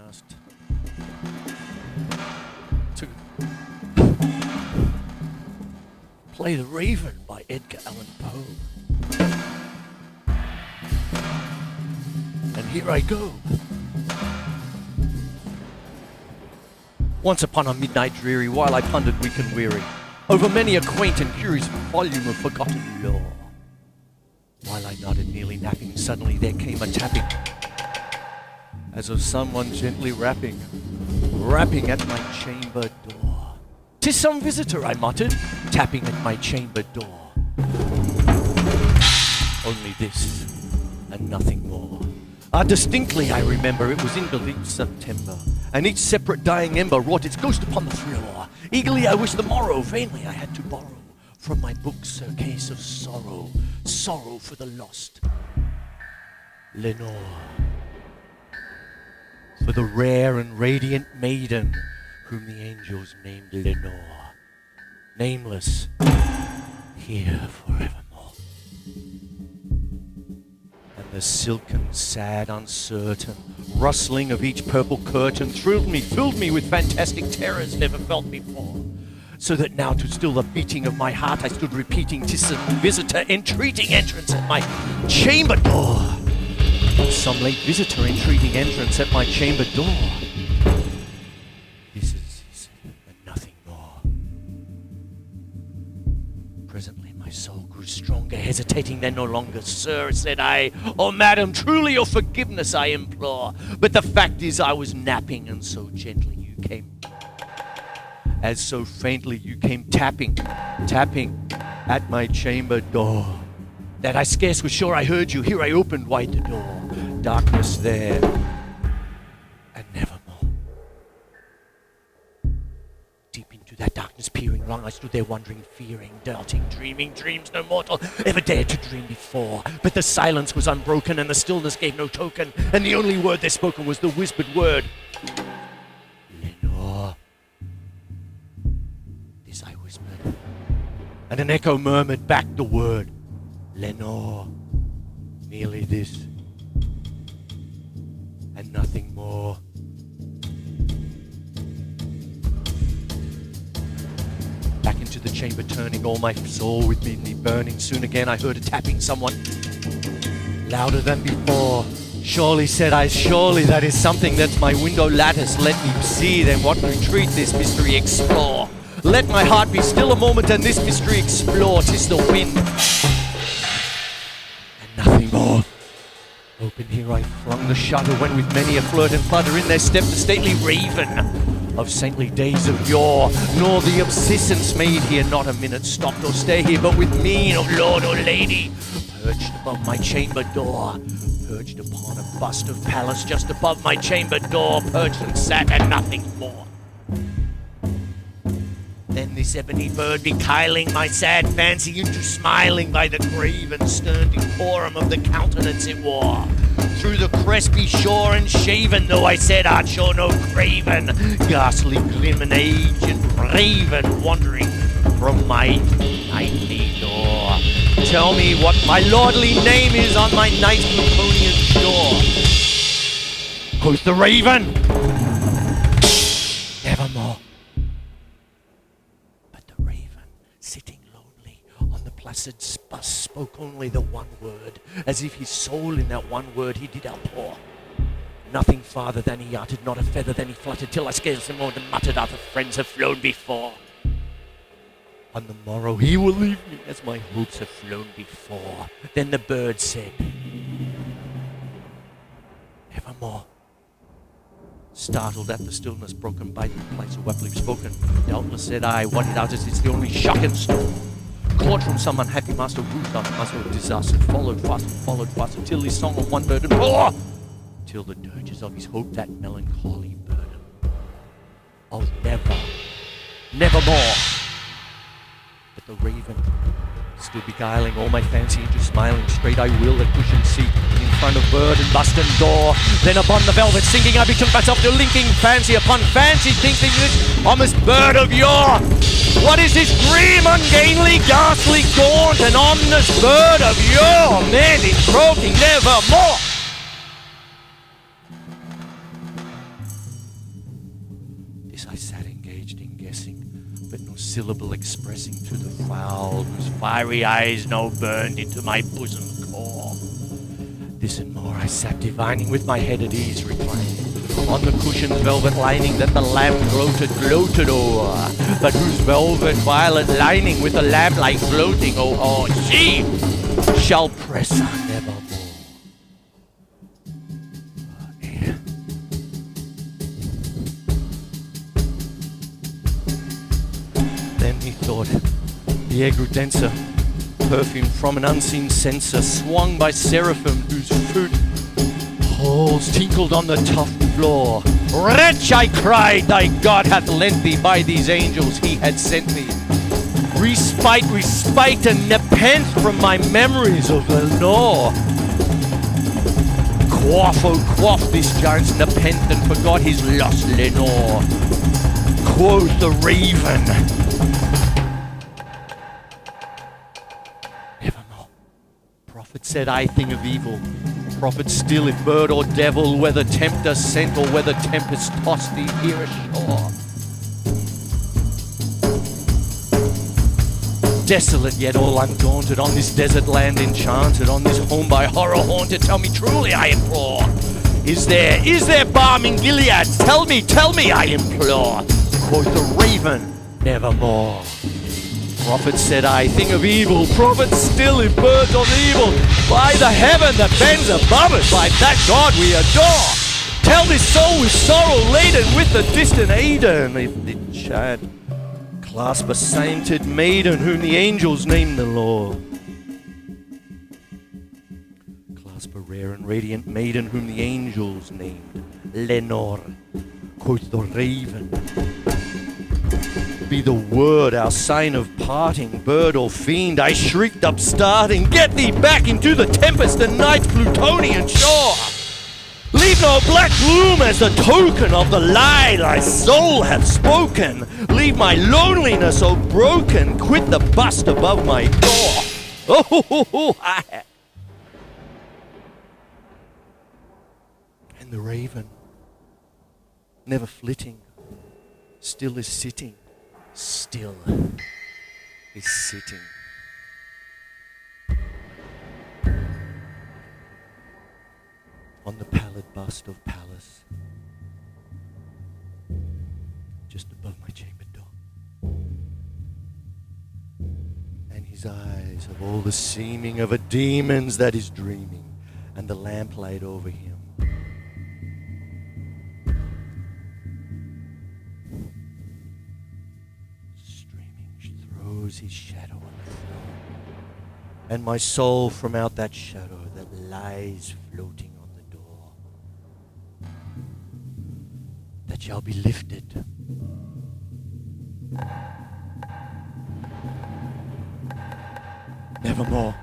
asked to play The Raven by Edgar Allan Poe. And here I go. Once upon a midnight dreary, while I pondered weak and weary over many a quaint and curious volume of forgotten lore, while I nodded, nearly napping, suddenly there came a tapping, as of someone gently rapping at my chamber door. "'Tis some visitor," I muttered, tapping at my chamber door. Only this, and nothing more. Distinctly I remember it was in believed September, and each separate dying ember wrought its ghost upon the floor. Eagerly I wished the morrow, vainly I had to borrow from my books a case of sorrow, sorrow for the lost Lenore, for the rare and radiant maiden whom the angels named Lenore, nameless, here forevermore. And the silken, sad, uncertain rustling of each purple curtain thrilled me, filled me with fantastic terrors never felt before. So that now to still the beating of my heart I stood repeating, "'Tis some visitor entreating entrance at my chamber door." Some late visitor entreating entrance at my chamber door. This is and nothing more. Presently my soul grew stronger, hesitating then no longer. "Sir," said I, "oh madam, truly your forgiveness I implore. But the fact is I was napping, and so gently you came, as so faintly you came tapping at my chamber door, that I scarce was sure I heard you. Here I opened wide the door. Darkness there, and nevermore. Deep into that darkness peering, long I stood there wondering, fearing, doubting, dreaming dreams no mortal ever dared to dream before. But the silence was unbroken, and the stillness gave no token, and the only word there spoken was the whispered word, "Lenore." This I whispered, and an echo murmured back the word, "Lenore." Merely this, and nothing more. Back into the chamber turning, all my soul within me burning. Soon again I heard a tapping, someone louder than before. "Surely," said I, "surely that is something that's my window lattice. Let me see then what retreat this mystery explore. Let my heart be still a moment and this mystery explore. 'Tis the wind, and nothing more." Open here I flung the shutter, when with many a flirt and flutter in there stepped the stately raven of saintly days of yore. Nor the obsessence made here not a minute stopped or stay here, but with mien of lord or lady, perched above my chamber door, perched upon a bust of Pallas just above my chamber door, perched and sat and nothing more. Then this ebony bird beguiling my sad fancy into smiling by the grave and stern decorum of the countenance it wore. Through the crespy shore and shaven, though I said I'd show no craven, ghastly glim and age and raven wandering from my nightly door. "Tell me what my lordly name is on my nice Plutonian shore." Quoth the raven, "Nevermore." Sitting lonely on the placid bus, spoke only the one word, as if his soul in that one word he did outpour. Nothing farther than he uttered, not a feather than he fluttered, till I scarce more than muttered, "Other friends have flown before. On the morrow he will leave me, as my hopes have flown before." Then the bird said, "Nevermore." Startled at the stillness broken by the place of what we've spoken, doubtless, said I, what it utters is the only shock and storm, caught from some unhappy master root on muzzle of disaster, followed fast, until his song on one burden bore, till the dirges of his hope that melancholy burden of nevermore. But the raven, still beguiling all my fancy into smiling, straight I will at cushioned seat, in front of bird and bust and door. Then upon the velvet sinking I betook myself to linking fancy upon fancy, thinking this honest bird of yore. What is this grim, ungainly, ghastly, gaunt, and ominous bird of yore? Man is croaking nevermore. This I sat engaged in guessing, but no syllable expressing to the fowl whose fiery eyes now burned into my bosom core. This and more I sat divining, with my head at ease reclining on the cushion's velvet lining that the lamp gloated o'er, but whose velvet violet lining with the lamplight gloating o'er, she shall press on nevermore. Then he thought, the egret denser, perfume from an unseen censer, swung by seraphim whose foot holes tinkled on the tough floor. Wretch, I cried, thy God hath lent thee by these angels he had sent me. Respite, and nepenthe from my memories of Lenore. Quaff, oh quaff, this giant's nepenthe and forgot his lost Lenore. Quoth the raven, nevermore. Prophet said I, thing of evil. Prophet still, if bird or devil, whether tempter sent or whether tempest tossed thee here ashore. Desolate yet all undaunted, on this desert land enchanted, on this home by horror haunted, tell me truly, I implore. Is there balm in Gilead? Tell me, I implore. Quoth the raven, nevermore. Prophet said I, thing of evil. Prophet still, if birds on evil. By the heaven that bends above us, by that God we adore. Tell this soul with sorrow laden, with the distant Aden, if it shad clasp a sainted maiden whom the angels name the Lord. Clasp a rare and radiant maiden whom the angels named Lenore. Quoth the raven, be the word our sign of parting, bird or fiend, I shrieked upstarting, get thee back into the tempest and night's Plutonian shore. Leave no black gloom as the token of the lie thy soul hath spoken. Leave my loneliness, oh broken, quit the bust above my door. And the raven, never flitting, still is sitting. Still is sitting. On the pallid bust of Pallas, just above my chamber door. And his eyes have all the seeming of a demon's that is dreaming, and the lamplight over him throws his shadow on the floor, and my soul from out that shadow that lies floating on the door, that shall be lifted nevermore.